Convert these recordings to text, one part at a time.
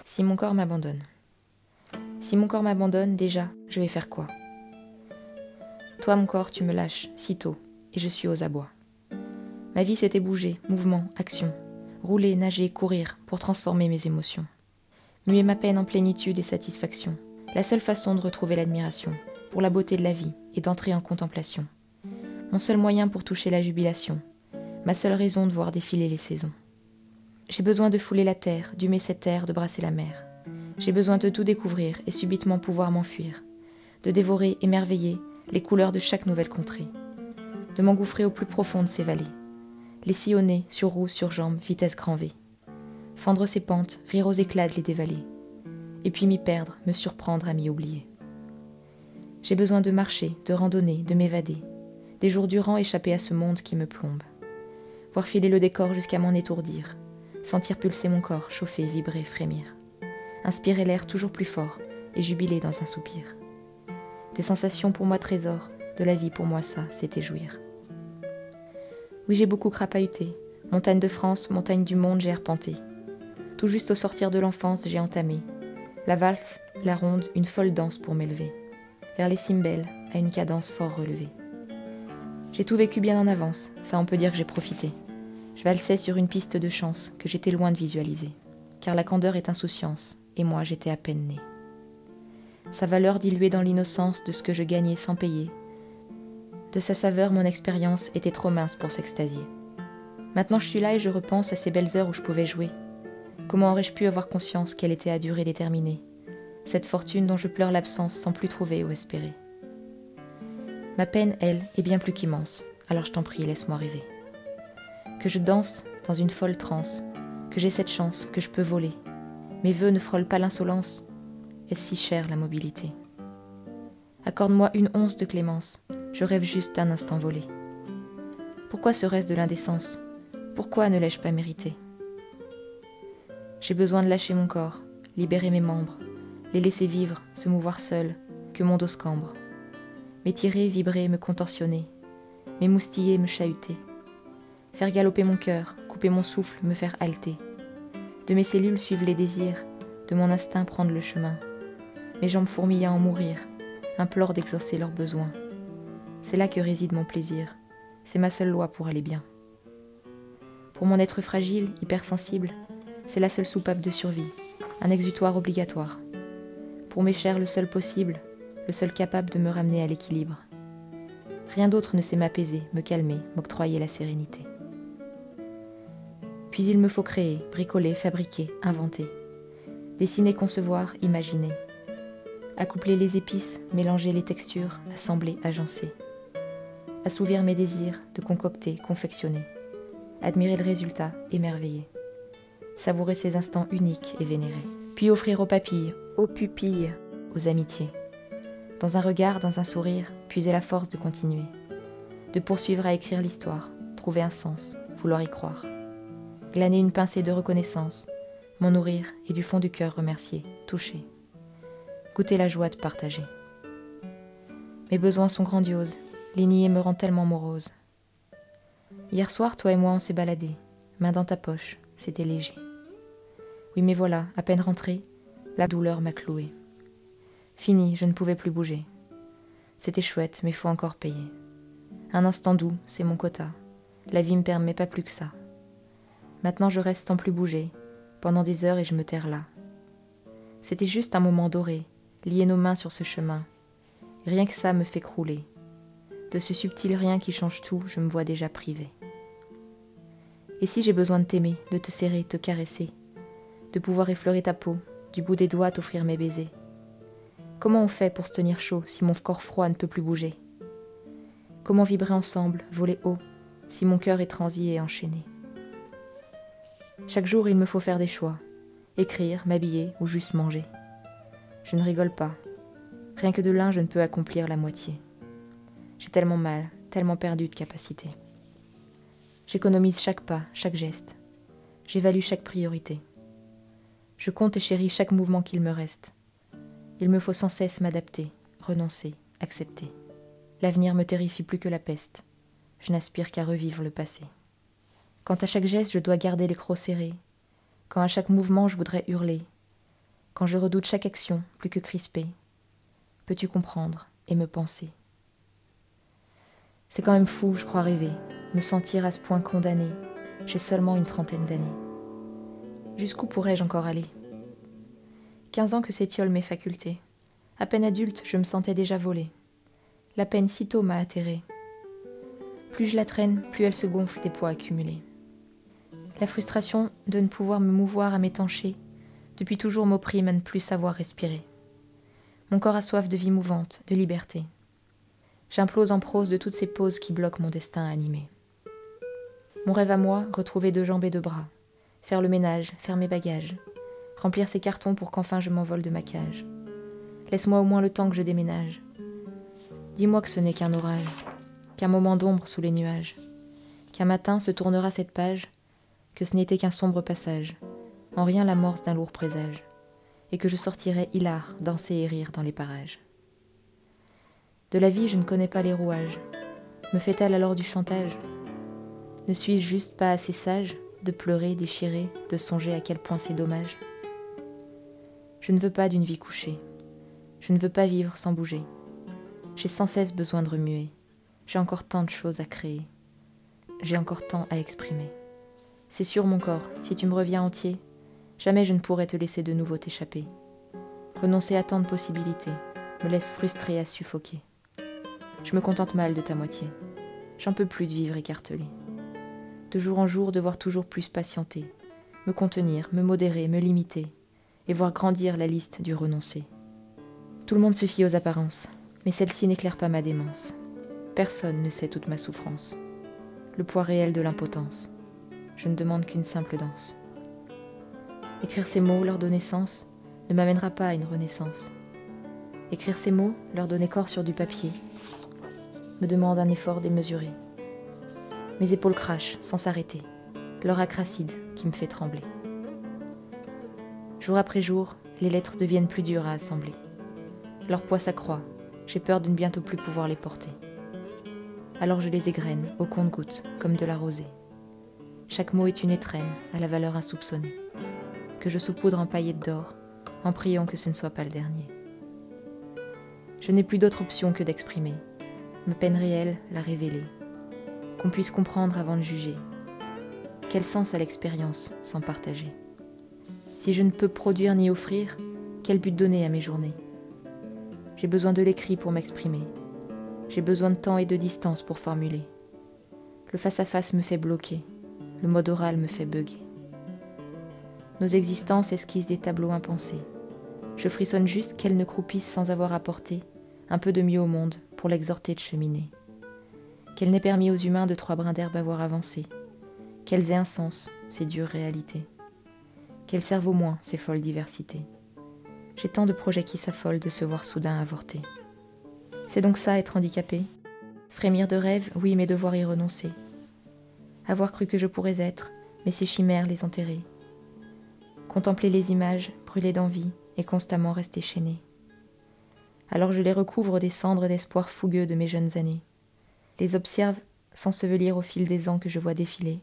Si mon corps m'abandonne. Si mon corps m'abandonne, déjà, je vais faire quoi? Toi, mon corps, tu me lâches, si tôt, et je suis aux abois. Ma vie, c'était bouger, mouvement, action. Rouler, nager, courir, pour transformer mes émotions. Muer ma peine en plénitude et satisfaction. La seule façon de retrouver l'admiration, pour la beauté de la vie, et d'entrer en contemplation. Mon seul moyen pour toucher la jubilation. Ma seule raison de voir défiler les saisons. J'ai besoin de fouler la terre, d'humer cette terre, de brasser la mer. J'ai besoin de tout découvrir et subitement pouvoir m'enfuir. De dévorer, émerveiller, les couleurs de chaque nouvelle contrée. De m'engouffrer au plus profond de ces vallées. Les sillonner, sur roues, sur jambes, vitesse grand V. Fendre ses pentes, rire aux éclats de les dévaler. Et puis m'y perdre, me surprendre à m'y oublier. J'ai besoin de marcher, de randonner, de m'évader. Des jours durant échapper à ce monde qui me plombe. Voir filer le décor jusqu'à m'en étourdir. Sentir pulser mon corps, chauffer, vibrer, frémir. Inspirer l'air toujours plus fort et jubiler dans un soupir. Des sensations pour moi trésor, de la vie pour moi ça, c'était jouir. Oui, j'ai beaucoup crapahuté. Montagne de France, montagne du monde, j'ai arpenté. Tout juste au sortir de l'enfance, j'ai entamé. La valse, la ronde, une folle danse pour m'élever. Vers les cymbelles, à une cadence fort relevée. J'ai tout vécu bien en avance, ça on peut dire que j'ai profité. Je valsais sur une piste de chance que j'étais loin de visualiser. Car la candeur est insouciance, et moi j'étais à peine né. Sa valeur diluée dans l'innocence de ce que je gagnais sans payer. De sa saveur, mon expérience était trop mince pour s'extasier. Maintenant je suis là et je repense à ces belles heures où je pouvais jouer. Comment aurais-je pu avoir conscience qu'elle était à durée déterminée? Cette fortune dont je pleure l'absence sans plus trouver ou espérer. Ma peine, elle, est bien plus qu'immense, alors je t'en prie, laisse-moi rêver. Que je danse dans une folle transe, que j'ai cette chance, que je peux voler. Mes vœux ne frôlent pas l'insolence, est-ce si cher la mobilité? Accorde-moi une once de clémence, je rêve juste d'un instant volé. Pourquoi serait-ce de l'indécence? Pourquoi ne l'ai-je pas mérité? J'ai besoin de lâcher mon corps, libérer mes membres, les laisser vivre, se mouvoir seuls, que mon dos se cambre. M'étirer, vibrer, me contorsionner, m'émoustiller, me chahuter. Faire galoper mon cœur, couper mon souffle, me faire halter. De mes cellules suivre les désirs, de mon instinct prendre le chemin. Mes jambes fourmillent à en mourir, implorent d'exaucer leurs besoins. C'est là que réside mon plaisir, c'est ma seule loi pour aller bien. Pour mon être fragile, hypersensible, c'est la seule soupape de survie, un exutoire obligatoire. Pour mes chairs, le seul possible, le seul capable de me ramener à l'équilibre. Rien d'autre ne sait m'apaiser, me calmer, m'octroyer la sérénité. Puis il me faut créer, bricoler, fabriquer, inventer. Dessiner, concevoir, imaginer. Accoupler les épices, mélanger les textures, assembler, agencer. Assouvir mes désirs, de concocter, confectionner. Admirer le résultat, émerveiller. Savourer ces instants uniques et vénérés. Puis offrir aux papilles, aux pupilles, aux amitiés. Dans un regard, dans un sourire, puiser la force de continuer. De poursuivre à écrire l'histoire, trouver un sens, vouloir y croire. Glaner une pincée de reconnaissance, m'en nourrir et du fond du cœur remercier, toucher. Goûter la joie de partager. Mes besoins sont grandioses, les nier me rend tellement morose. Hier soir, toi et moi, on s'est baladés, main dans ta poche, c'était léger. Oui, mais voilà, à peine rentrée, la douleur m'a clouée. Fini, je ne pouvais plus bouger. C'était chouette, mais faut encore payer. Un instant doux, c'est mon quota. La vie me permet pas plus que ça. Maintenant je reste sans plus bouger, pendant des heures et je me terre là. C'était juste un moment doré, lier nos mains sur ce chemin. Rien que ça me fait crouler. De ce subtil rien qui change tout, je me vois déjà privée. Et si j'ai besoin de t'aimer, de te serrer, te caresser, de pouvoir effleurer ta peau, du bout des doigts t'offrir mes baisers? Comment on fait pour se tenir chaud si mon corps froid ne peut plus bouger? Comment vibrer ensemble, voler haut, si mon cœur est transi et enchaîné? Chaque jour, il me faut faire des choix, écrire, m'habiller ou juste manger. Je ne rigole pas. Rien que de l'un, je ne peux accomplir la moitié. J'ai tellement mal, tellement perdu de capacité. J'économise chaque pas, chaque geste. J'évalue chaque priorité. Je compte et chéris chaque mouvement qu'il me reste. Il me faut sans cesse m'adapter, renoncer, accepter. L'avenir me terrifie plus que la peste. Je n'aspire qu'à revivre le passé. Quand à chaque geste je dois garder les crocs serrés, quand à chaque mouvement je voudrais hurler, quand je redoute chaque action plus que crispée, peux-tu comprendre et me penser? C'est quand même fou, je crois rêver, me sentir à ce point condamné. J'ai seulement une trentaine d'années. Jusqu'où pourrais-je encore aller? 15 ans que s'étiolent mes facultés. À peine adulte, je me sentais déjà voler. La peine sitôt m'a atterrée. Plus je la traîne, plus elle se gonfle des poids accumulés. La frustration de ne pouvoir me mouvoir à m'étancher, depuis toujours m'opprime à ne plus savoir respirer. Mon corps a soif de vie mouvante, de liberté. J'implose en prose de toutes ces pauses qui bloquent mon destin animé. Mon rêve à moi, retrouver 2 jambes et 2 bras, faire le ménage, faire mes bagages, remplir ces cartons pour qu'enfin je m'envole de ma cage. Laisse-moi au moins le temps que je déménage. Dis-moi que ce n'est qu'un orage, qu'un moment d'ombre sous les nuages, qu'un matin se tournera cette page, que ce n'était qu'un sombre passage, en rien l'amorce d'un lourd présage, et que je sortirai hilar, danser et rire dans les parages. De la vie, je ne connais pas les rouages. Me fait-elle alors du chantage? Ne suis-je juste pas assez sage de pleurer, déchirer, de songer à quel point c'est dommage? Je ne veux pas d'une vie couchée. Je ne veux pas vivre sans bouger. J'ai sans cesse besoin de remuer. J'ai encore tant de choses à créer. J'ai encore tant à exprimer. C'est sûr, mon corps, si tu me reviens entier, jamais je ne pourrai te laisser de nouveau t'échapper. Renoncer à tant de possibilités me laisse frustré à suffoquer. Je me contente mal de ta moitié. J'en peux plus de vivre écartelé. De jour en jour, devoir toujours plus patienter, me contenir, me modérer, me limiter, et voir grandir la liste du renoncer. Tout le monde se fie aux apparences, mais celle-ci n'éclaire pas ma démence. Personne ne sait toute ma souffrance, le poids réel de l'impotence. Je ne demande qu'une simple danse. Écrire ces mots, leur donner sens, ne m'amènera pas à une renaissance. Écrire ces mots, leur donner corps sur du papier, me demande un effort démesuré. Mes épaules crachent sans s'arrêter, l'or acide qui me fait trembler. Jour après jour, les lettres deviennent plus dures à assembler. Leur poids s'accroît, j'ai peur de ne bientôt plus pouvoir les porter. Alors je les égrène au compte-gouttes, comme de la rosée. Chaque mot est une étrenne à la valeur insoupçonnée, que je saupoudre en paillettes d'or, en priant que ce ne soit pas le dernier. Je n'ai plus d'autre option que d'exprimer, ma peine réelle, la révéler, qu'on puisse comprendre avant de juger. Quel sens à l'expérience sans partager? Si je ne peux produire ni offrir, quel but donner à mes journées? J'ai besoin de l'écrit pour m'exprimer. J'ai besoin de temps et de distance pour formuler. Le face-à-face me fait bloquer, le mode oral me fait bugger. Nos existences esquissent des tableaux impensés. Je frissonne juste qu'elles ne croupissent sans avoir apporté un peu de mieux au monde pour l'exhorter de cheminer. Qu'elle n'ait permis aux humains de 3 brins d'herbe avoir avancé. Qu'elles aient un sens, ces dures réalités. Qu'elles servent au moins ces folles diversités. J'ai tant de projets qui s'affolent de se voir soudain avorter. C'est donc ça être handicapé? Frémir de rêves, oui, mais devoir y renoncer. Avoir cru que je pourrais être, mais ces chimères les enterrer. Contempler les images, brûler d'envie et constamment rester chaîné. Alors je les recouvre des cendres d'espoir fougueux de mes jeunes années. Les observe s'ensevelir au fil des ans que je vois défiler.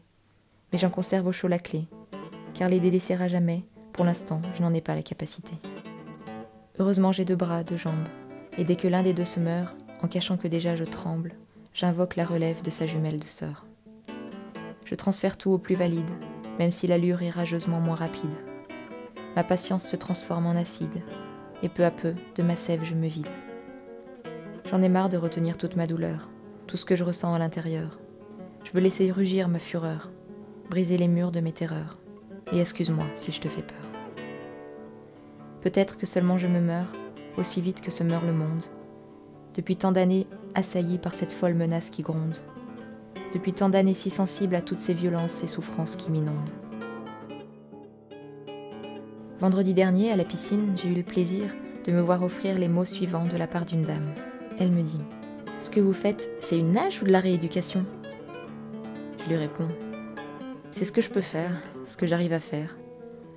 Mais j'en conserve au chaud la clé, car les délaisser à jamais, pour l'instant, je n'en ai pas la capacité. Heureusement j'ai 2 bras, 2 jambes, et dès que l'un des 2 se meurt, en cachant que déjà je tremble, j'invoque la relève de sa jumelle de sœur. Je transfère tout au plus valide, même si l'allure est rageusement moins rapide. Ma patience se transforme en acide, et peu à peu, de ma sève je me vide. J'en ai marre de retenir toute ma douleur, tout ce que je ressens à l'intérieur. Je veux laisser rugir ma fureur, briser les murs de mes terreurs, et excuse-moi si je te fais peur. Peut-être que seulement je me meurs, aussi vite que se meurt le monde, depuis tant d'années assailli par cette folle menace qui gronde, depuis tant d'années si sensible à toutes ces violences et souffrances qui m'inondent. Vendredi dernier, à la piscine, j'ai eu le plaisir de me voir offrir les mots suivants de la part d'une dame. Elle me dit « Ce que vous faites, c'est une nage ou de la rééducation ?» Je lui réponds « C'est ce que je peux faire, ce que j'arrive à faire,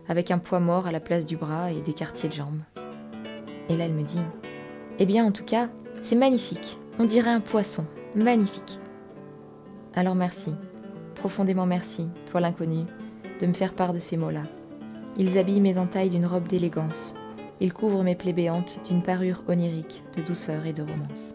avec un poids mort à la place du bras et des quartiers de jambes. » Et là, elle me dit « Eh bien, en tout cas, c'est magnifique, on dirait un poisson, magnifique. » Alors merci, profondément merci, toi l'inconnu, de me faire part de ces mots-là. Ils habillent mes entailles d'une robe d'élégance, Il couvre mes plaies béantes d'une parure onirique de douceur et de romance.